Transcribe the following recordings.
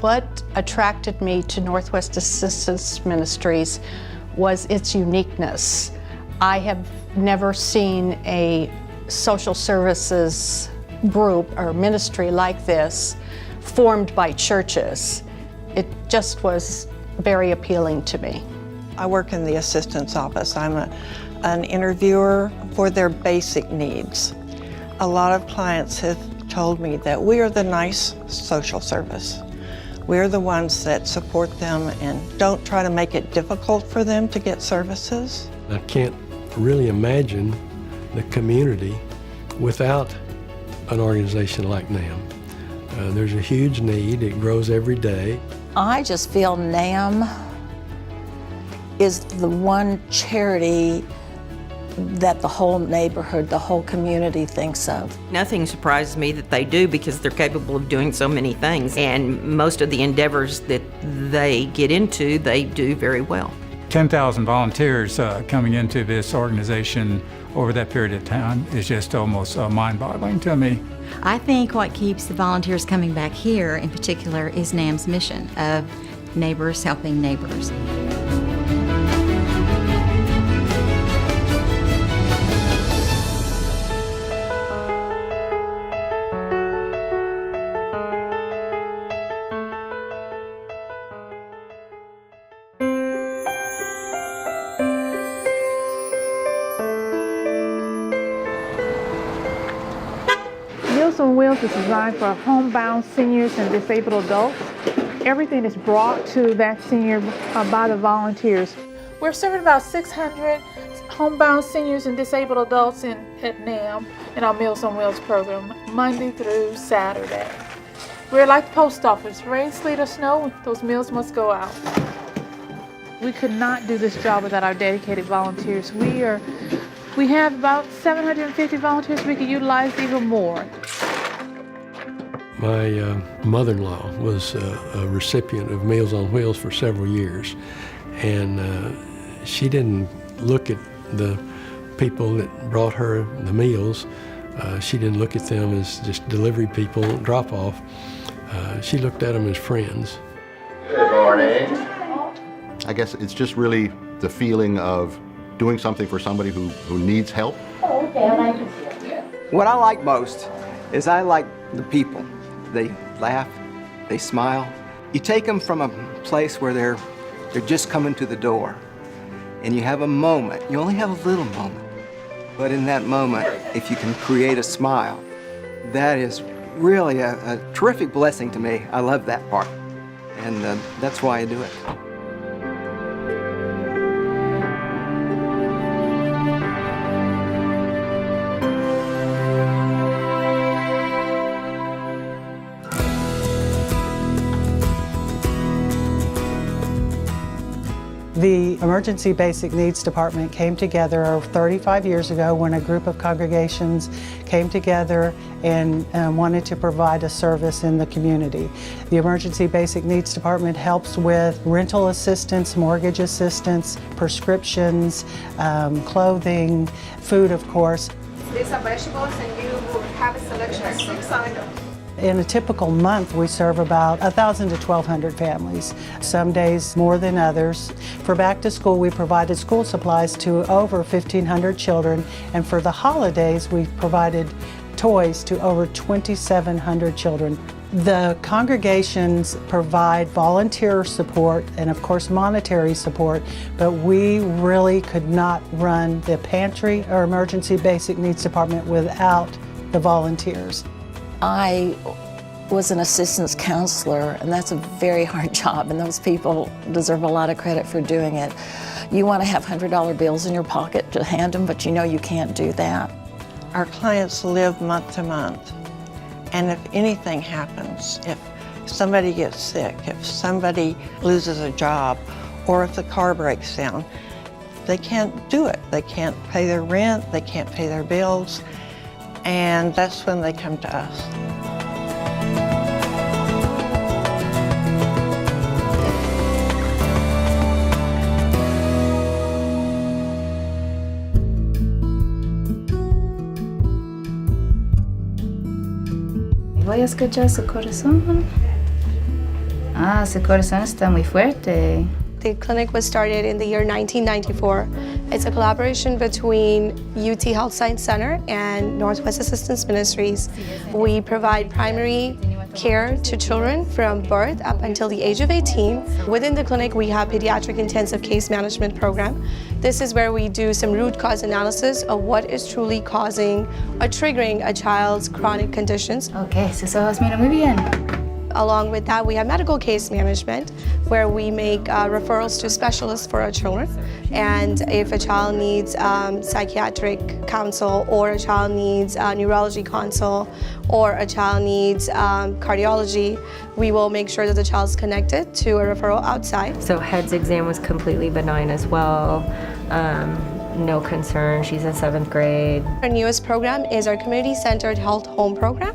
What attracted me to Northwest Assistance Ministries was its uniqueness. I have never seen a social services group or ministry like this formed by churches. It just was very appealing to me. I work in the assistance office. I'm an interviewer for their basic needs. A lot of clients have told me that we are the nice social service. We're the ones that support them and don't try to make it difficult for them to get services. I can't really imagine the community without an organization like NAM. There's a huge need. It grows every day. I just feel NAM is the one charity that the whole neighborhood, the whole community thinks of. Nothing surprises me that they do because they're capable of doing so many things, and most of the endeavors that they get into, they do very well. 10,000 volunteers coming into this organization over that period of time is just almost mind-boggling to me. I think what keeps the volunteers coming back here in particular is NAM's mission of neighbors helping neighbors. Meals on Wheels is designed for homebound seniors and disabled adults. Everything is brought to that senior by the volunteers. We're serving about 600 homebound seniors and disabled adults at NAM in our Meals on Wheels program, Monday through Saturday. We're like the post office. Rain, sleet, or snow, those meals must go out. We could not do this job without our dedicated volunteers. We have about 750 volunteers. We could utilize even more. My mother-in-law was a recipient of Meals on Wheels for several years, and she didn't look at the people that brought her the meals. She didn't look at them as just delivery people, drop-off. She looked at them as friends. Good morning. I guess it's just really the feeling of doing something for somebody who needs help. Oh, okay, I like it. What I like most is I like the people. They laugh, they smile. You take them from a place where they're just coming to the door, and you have a moment. You only have a little moment. But in that moment, if you can create a smile, that is really a terrific blessing to me. I love that part, and that's why I do it. The Emergency Basic Needs Department came together 35 years ago when a group of congregations came together and wanted to provide a service in the community. The Emergency Basic Needs Department helps with rental assistance, mortgage assistance, prescriptions, clothing, food, of course. These are vegetables, and you will have a selection of 6 items. In a typical month, we serve about 1,000 to 1,200 families, some days more than others. For back to school, we provided school supplies to over 1,500 children, and for the holidays, we provided toys to over 2,700 children. The congregations provide volunteer support and, of course, monetary support, but we really could not run the pantry or Emergency Basic Needs Department without the volunteers. I was an assistance counselor, and that's a very hard job, and those people deserve a lot of credit for doing it. You want to have $100 bills in your pocket to hand them, but you know you can't do that. Our clients live month to month, and if anything happens, if somebody gets sick, if somebody loses a job, or if the car breaks down, they can't do it. They can't pay their rent, they can't pay their bills, and that's when they come to us. Voy a escuchar su corazón. Ah, su corazón está muy fuerte. The clinic was started in the year 1994. It's a collaboration between UT Health Science Center and Northwest Assistance Ministries. We provide primary care to children from birth up until the age of 18. Within the clinic, we have pediatric intensive case management program. This is where we do some root cause analysis of what is truly causing or triggering a child's chronic conditions. Okay, sus ojos miran muy bien. Along with that, we have medical case management, where we make referrals to specialists for our children. And if a child needs psychiatric counsel, or a child needs neurology consult, or a child needs cardiology, we will make sure that the child is connected to a referral outside. So Head's exam was completely benign as well. No concern. She's in 7th grade. Our newest program is our community-centered health home program.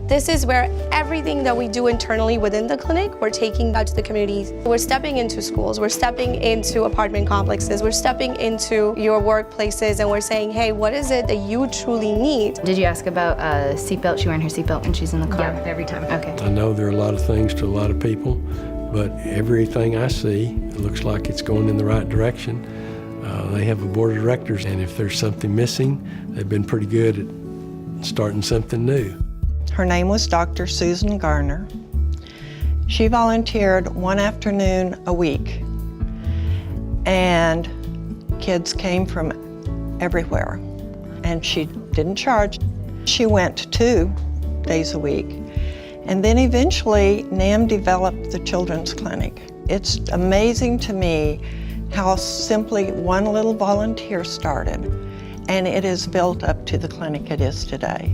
This is where everything that we do internally within the clinic, we're taking out to the communities. We're stepping into schools, we're stepping into apartment complexes, we're stepping into your workplaces, and we're saying, hey, what is it that you truly need? Did you ask about seatbelt? She wearing her seatbelt when she's in the car? Yeah, every time. Okay. I know there are a lot of things to a lot of people, but everything I see, it looks like it's going in the right direction. They have a board of directors, and if there's something missing, they've been pretty good at starting something new. Her name was Dr. Susan Garner. She volunteered one afternoon a week, and kids came from everywhere, and she didn't charge. She went 2 days a week, and then eventually NAM developed the children's clinic. It's amazing to me how simply one little volunteer started, and it is built up to the clinic it is today.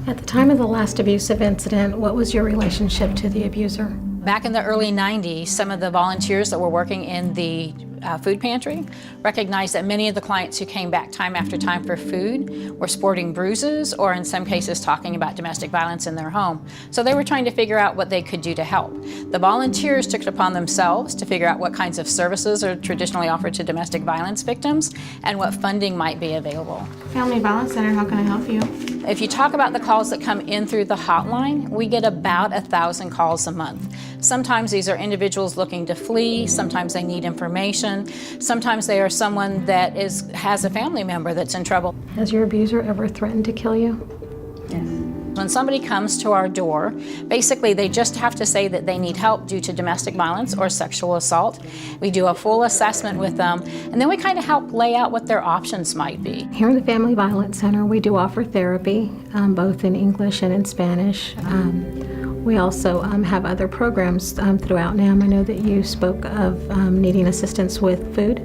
At the time of the last abusive incident, what was your relationship to the abuser? Back in the early 90s, some of the volunteers that were working in the food pantry recognized that many of the clients who came back time after time for food were sporting bruises, or in some cases talking about domestic violence in their home. So they were trying to figure out what they could do to help. The volunteers took it upon themselves to figure out what kinds of services are traditionally offered to domestic violence victims and what funding might be available. Family Violence Center, how can I help you? If you talk about the calls that come in through the hotline, we get about 1,000 calls a month. Sometimes these are individuals looking to flee, sometimes they need information, sometimes they are someone that has a family member that's in trouble. Has your abuser ever threatened to kill you? Yes. When somebody comes to our door, basically they just have to say that they need help due to domestic violence or sexual assault. We do a full assessment with them, and then we kind of help lay out what their options might be. Here in the Family Violence Center, we do offer therapy, both in English and in Spanish. We also have other programs throughout NAM. I know that you spoke of needing assistance with food,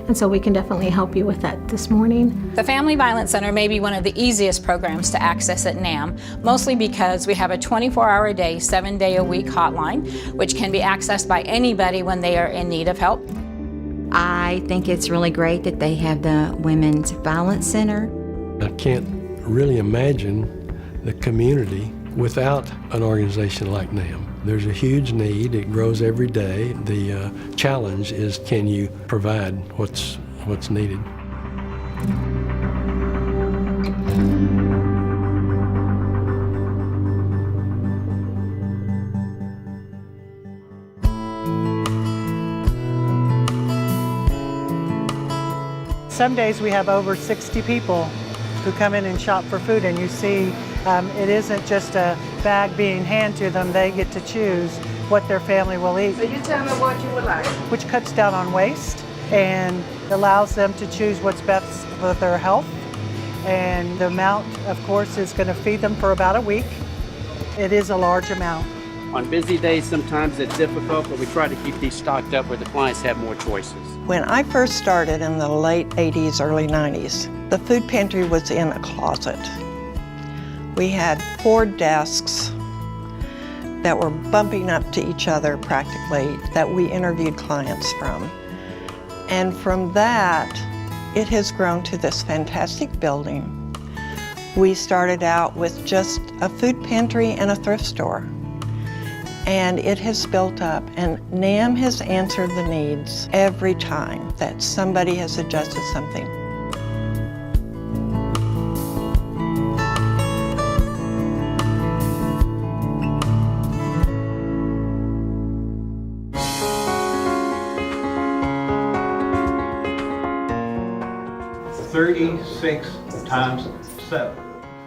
and so we can definitely help you with that this morning. The Family Violence Center may be one of the easiest programs to access at NAM, mostly because we have a 24-hour-a-day, 7-day-a-week hotline, which can be accessed by anybody when they are in need of help. I think it's really great that they have the Women's Violence Center. I can't really imagine the community without an organization like NAM. There's a huge need. It grows every day. The challenge is, can you provide what's needed? Some days we have over 60 people who come in and shop for food, and you see it isn't just a bag being handed to them. They get to choose what their family will eat. So you tell me what you would like. Which cuts down on waste and allows them to choose what's best for their health. And the amount, of course, is going to feed them for about a week. It is a large amount. On busy days, sometimes it's difficult, but we try to keep these stocked up where the clients have more choices. When I first started in the late 80s, early 90s, the food pantry was in a closet. We had 4 desks that were bumping up to each other practically that we interviewed clients from. And from that, it has grown to this fantastic building. We started out with just a food pantry and a thrift store. and it has built up, and NAM has answered the needs every time that somebody has suggested something. times 7.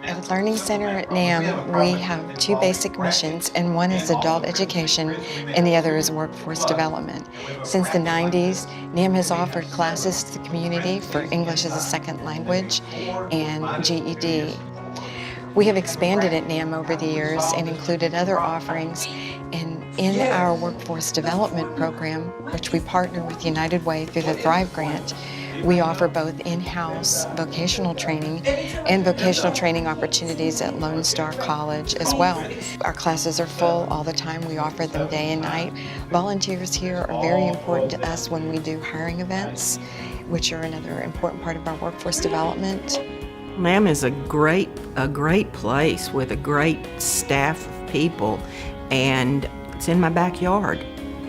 At the Learning Center at NAM, we have 2 basic missions, and one is adult education and the other is workforce development. Since the 90s, NAM has offered classes to the community for English as a second language and GED. We have expanded at NAM over the years and included other offerings, and in our workforce development program, which we partner with United Way through the Thrive Grant, we offer both in-house vocational training and vocational training opportunities at Lone Star College as well. Our classes are full all the time. We offer them day and night. Volunteers here are very important to us when we do hiring events, which are another important part of our workforce development. NAM is a great place with a great staff of people, and it's in my backyard.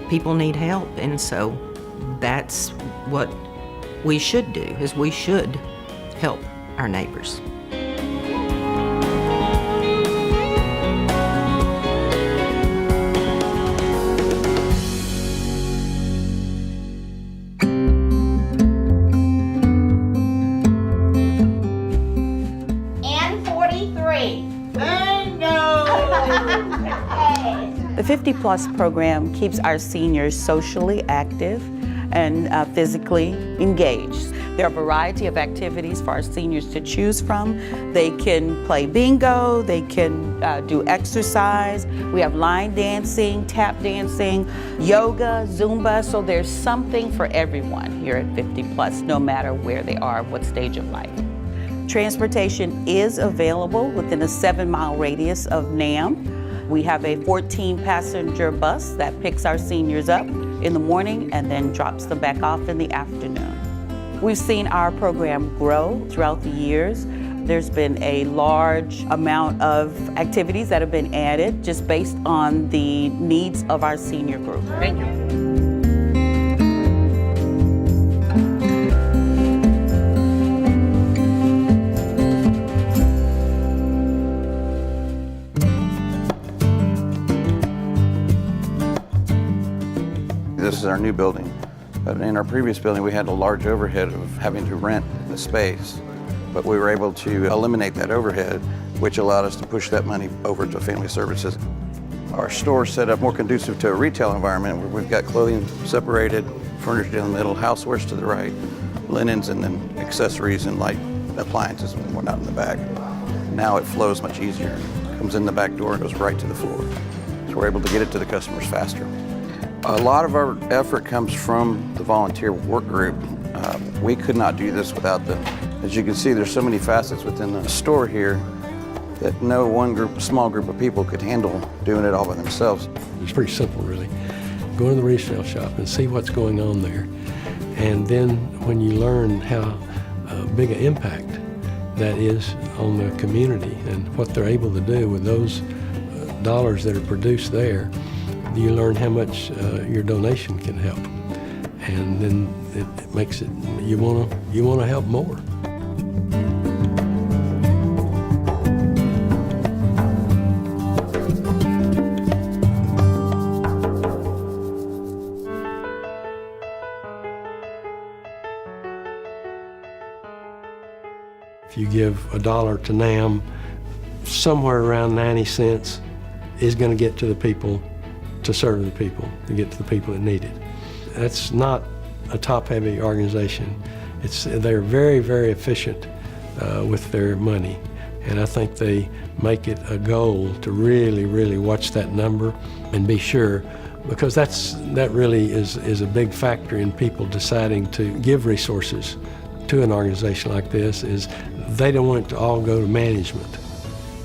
People need help, and so that's what we should do, is we should help our neighbors. And 43. Bingo! The 50 Plus program keeps our seniors socially active and physically engaged. There are a variety of activities for our seniors to choose from. They can play bingo, they can do exercise. We have line dancing, tap dancing, yoga, Zumba, so there's something for everyone here at 50 Plus, no matter where they are, what stage of life. Transportation is available within a 7-mile radius of NAM. We have a 14-passenger bus that picks our seniors up in the morning and then drops them back off in the afternoon. We've seen our program grow throughout the years. There's been a large amount of activities that have been added just based on the needs of our senior group. Thank you. This is our new building. But in our previous building, we had a large overhead of having to rent the space. But we were able to eliminate that overhead, which allowed us to push that money over to family services. Our store set up more conducive to a retail environment where we've got clothing separated, furniture in the middle, housewares to the right, linens, and then accessories and light appliances and whatnot in the back. Now it flows much easier. It comes in the back door and goes right to the floor. So we're able to get it to the customers faster. A lot of our effort comes from the volunteer work group. We could not do this without them. As you can see, there's so many facets within the store here that no one small group of people could handle doing it all by themselves. It's pretty simple, really. Go to the resale shop and see what's going on there. And then when you learn how big an impact that is on the community and what they're able to do with those dollars that are produced there, you learn how much your donation can help, and then it makes it you want to help more. If you give $1 to NAM, somewhere around 90 cents is going to get to the people, to serve the people, to get to the people that need it. That's not a top-heavy organization. They're very, very efficient with their money, and I think they make it a goal to really, really watch that number and be sure, because that really is a big factor in people deciding to give resources to an organization like this. Is they don't want it to all go to management.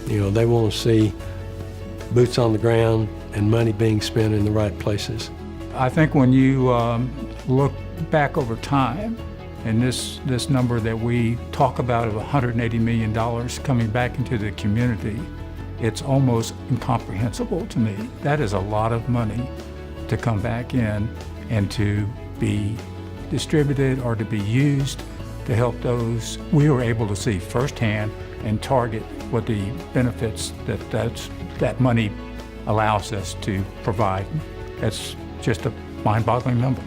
You know, they want to see boots on the ground and money being spent in the right places. I think when you look back over time, and this number that we talk about of $180 million coming back into the community, it's almost incomprehensible to me. That is a lot of money to come back in and to be distributed or to be used to help those. We were able to see firsthand and target what the benefits that money allows us to provide. That's just a mind-boggling number.